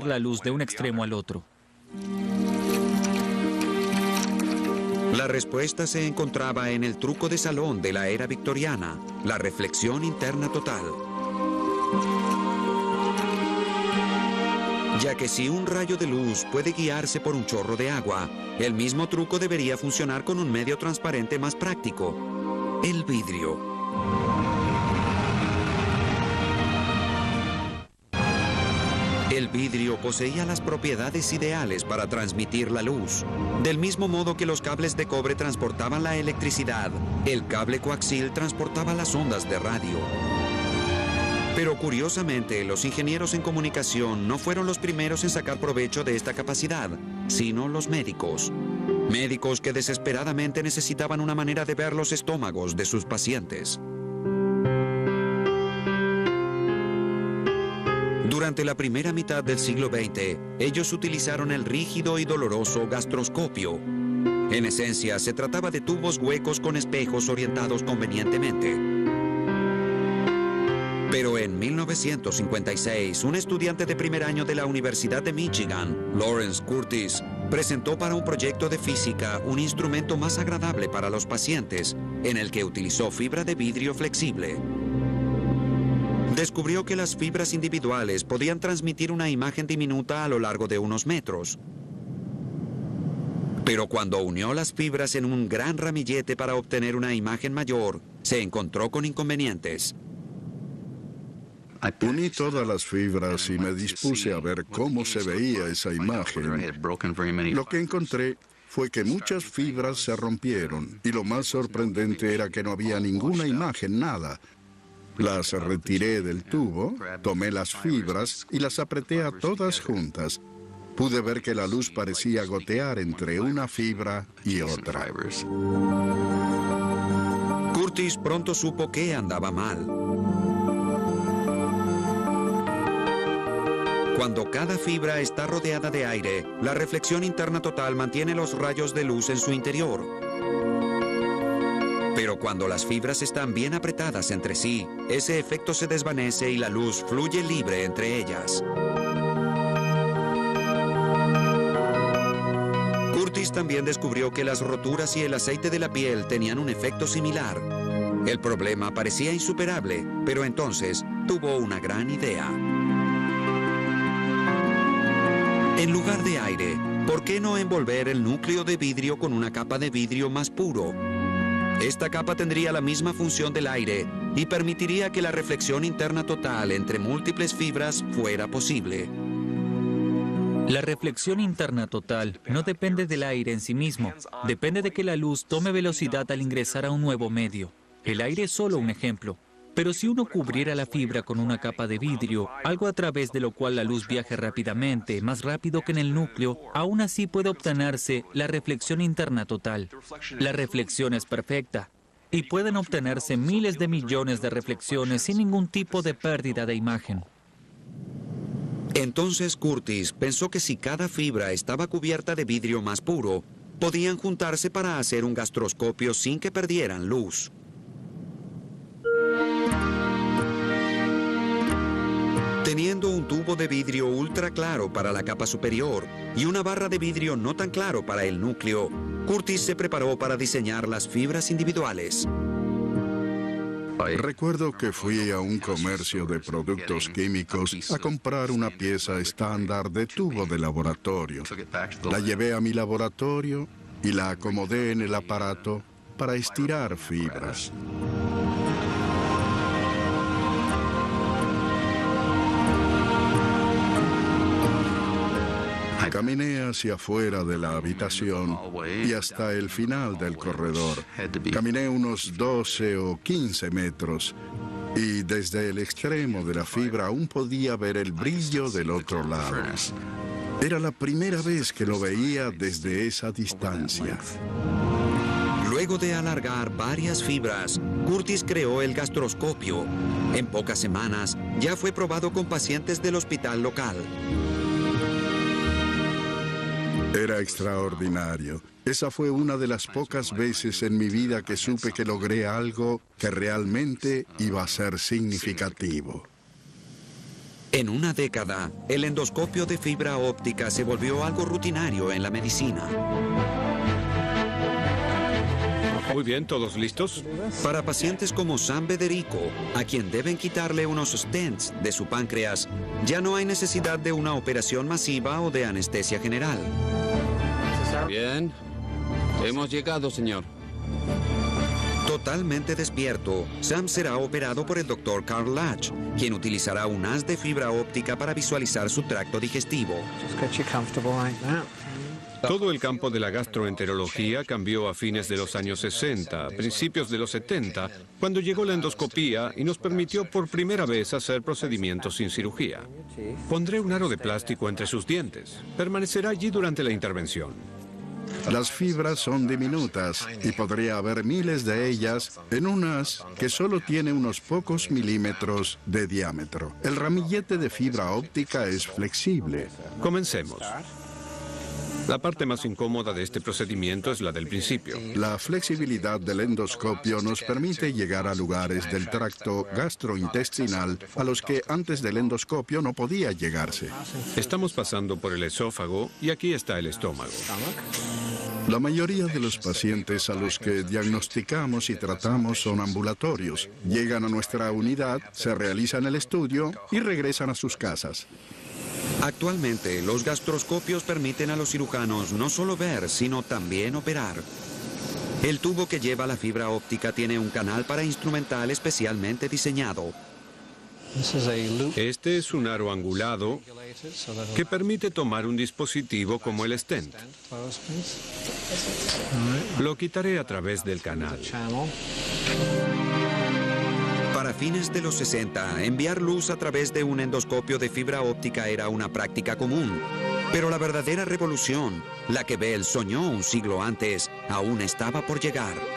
la luz de un extremo al otro. La respuesta se encontraba en el truco de salón de la era victoriana, la reflexión interna total. Ya que si un rayo de luz puede guiarse por un chorro de agua, el mismo truco debería funcionar con un medio transparente más práctico, el vidrio. El vidrio poseía las propiedades ideales para transmitir la luz. Del mismo modo que los cables de cobre transportaban la electricidad, el cable coaxil transportaba las ondas de radio. Pero curiosamente, los ingenieros en comunicación no fueron los primeros en sacar provecho de esta capacidad, sino los médicos. Médicos que desesperadamente necesitaban una manera de ver los estómagos de sus pacientes. Durante la primera mitad del siglo XX, ellos utilizaron el rígido y doloroso gastroscopio. En esencia, se trataba de tubos huecos con espejos orientados convenientemente. Pero en 1956, un estudiante de primer año de la Universidad de Michigan, Lawrence Curtis, presentó para un proyecto de física un instrumento más agradable para los pacientes, en el que utilizó fibra de vidrio flexible. Descubrió que las fibras individuales podían transmitir una imagen diminuta a lo largo de unos metros. Pero cuando unió las fibras en un gran ramillete para obtener una imagen mayor, se encontró con inconvenientes. Uní todas las fibras y me dispuse a ver cómo se veía esa imagen. Lo que encontré fue que muchas fibras se rompieron y lo más sorprendente era que no había ninguna imagen, nada. Las retiré del tubo, tomé las fibras y las apreté a todas juntas. Pude ver que la luz parecía gotear entre una fibra y otra. Curtis pronto supo que andaba mal. Cuando cada fibra está rodeada de aire, la reflexión interna total mantiene los rayos de luz en su interior. Pero cuando las fibras están bien apretadas entre sí, ese efecto se desvanece y la luz fluye libre entre ellas. Curtis también descubrió que las roturas y el aceite de la piel tenían un efecto similar. El problema parecía insuperable, pero entonces tuvo una gran idea. En lugar de aire, ¿por qué no envolver el núcleo de vidrio con una capa de vidrio más puro? Esta capa tendría la misma función del aire y permitiría que la reflexión interna total entre múltiples fibras fuera posible. La reflexión interna total no depende del aire en sí mismo, depende de que la luz tome velocidad al ingresar a un nuevo medio. El aire es solo un ejemplo. Pero si uno cubriera la fibra con una capa de vidrio, algo a través de lo cual la luz viaje rápidamente, más rápido que en el núcleo, aún así puede obtenerse la reflexión interna total. La reflexión es perfecta y pueden obtenerse miles de millones de reflexiones sin ningún tipo de pérdida de imagen. Entonces Curtis pensó que si cada fibra estaba cubierta de vidrio más puro, podían juntarse para hacer un gastroscopio sin que perdieran luz. Teniendo un tubo de vidrio ultra claro para la capa superior y una barra de vidrio no tan claro para el núcleo, Curtis se preparó para diseñar las fibras individuales. Recuerdo que fui a un comercio de productos químicos a comprar una pieza estándar de tubo de laboratorio. La llevé a mi laboratorio y la acomodé en el aparato para estirar fibras. Caminé hacia afuera de la habitación y hasta el final del corredor. Caminé unos 12 o 15 metros y desde el extremo de la fibra aún podía ver el brillo del otro lado. Era la primera vez que lo veía desde esa distancia. Luego de alargar varias fibras, Curtis creó el gastroscopio. En pocas semanas ya fue probado con pacientes del hospital local. Era extraordinario. Esa fue una de las pocas veces en mi vida que supe que logré algo que realmente iba a ser significativo. En una década, el endoscopio de fibra óptica se volvió algo rutinario en la medicina. Muy bien, ¿todos listos? Para pacientes como Sam Bederico, a quien deben quitarle unos stents de su páncreas, ya no hay necesidad de una operación masiva o de anestesia general. Bien. Hemos llegado, señor. Totalmente despierto, Sam será operado por el Dr. Carl Latch, quien utilizará un haz de fibra óptica para visualizar su tracto digestivo. Todo el campo de la gastroenterología cambió a fines de los años 60, principios de los 70, cuando llegó la endoscopía y nos permitió por primera vez hacer procedimientos sin cirugía. Pondré un aro de plástico entre sus dientes. Permanecerá allí durante la intervención. Las fibras son diminutas y podría haber miles de ellas en un haz que solo tiene unos pocos milímetros de diámetro. El ramillete de fibra óptica es flexible. Comencemos. La parte más incómoda de este procedimiento es la del principio. La flexibilidad del endoscopio nos permite llegar a lugares del tracto gastrointestinal a los que antes del endoscopio no podía llegarse. Estamos pasando por el esófago y aquí está el estómago. La mayoría de los pacientes a los que diagnosticamos y tratamos son ambulatorios. Llegan a nuestra unidad, se realizan el estudio y regresan a sus casas. Actualmente, los gastroscopios permiten a los cirujanos no solo ver, sino también operar. El tubo que lleva la fibra óptica tiene un canal para instrumental especialmente diseñado. Este es un aro angulado que permite tomar un dispositivo como el stent. Lo quitaré a través del canal. Para fines de los 60, enviar luz a través de un endoscopio de fibra óptica era una práctica común. Pero la verdadera revolución, la que Bell soñó un siglo antes, aún estaba por llegar.